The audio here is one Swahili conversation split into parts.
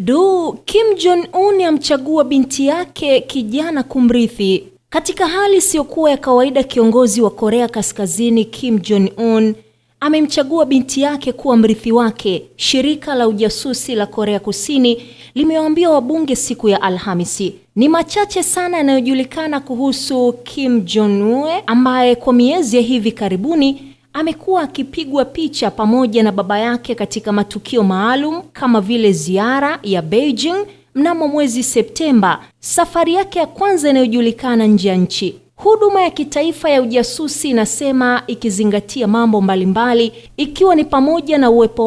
Kim Jong-un amchagua binti yake kijana kumrithi. Katika hali isiyokuwa ya kawaida, kiongozi wa Korea Kaskazini Kim Jong-un amemchagua binti yake kuwa mrithi wake. Shirika la ujasusi la Korea Kusini limewaambia wabunge siku ya Alhamisi. Ni machache sana yanayojulikana kuhusu Kim Jong-un ambaye kwa miezi ya hivi karibuni amekuwa akipigwa picha pamoja na baba yake katika matukio maalum kama vile ziara ya Beijing mnamo mwezi Septemba, safari yake ya kwanza inayojulikana nje ya nchi. Huduma ya kitaifa ya ujasusi inasema ikizingatia mambo mbalimbali ikiwa ni pamoja na uwepo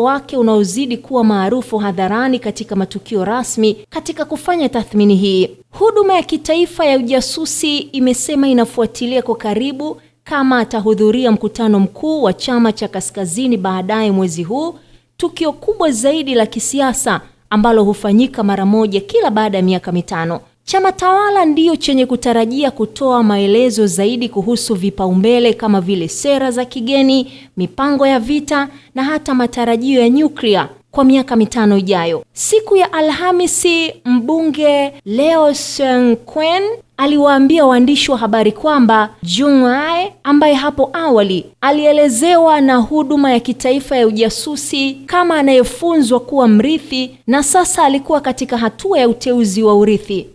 wake unaozidi kuwa maarufu hadharani katika matukio rasmi. Katika kufanya tathmini hii, huduma ya kitaifa ya ujasusi imesema inafuatilia kwa karibu kama atahudhuria mkutano mkuu wa chama cha Kaskazini baadaye mwezi huu, tukio kubwa zaidi la kisiasa ambalo hufanyika mara moja kila baada ya miaka mitano. Chama tawala ndiyo chenye kutarajia kutoa maelezo zaidi kuhusu vipaumbele kama vile sera za kigeni, mipango ya vita na hata matarajio ya nyuklia kwa miaka mitano ijayo. Siku ya Alhamisi, mbunge Leo Seung-kwen aliwaambia waandishi wa habari kwamba Jung-ae, ambaye hapo awali alielezewa na huduma ya kitaifa ya ujasusi kama anayefunzwa kuwa mrithi, na sasa alikuwa katika hatua ya uteuzi wa urithi.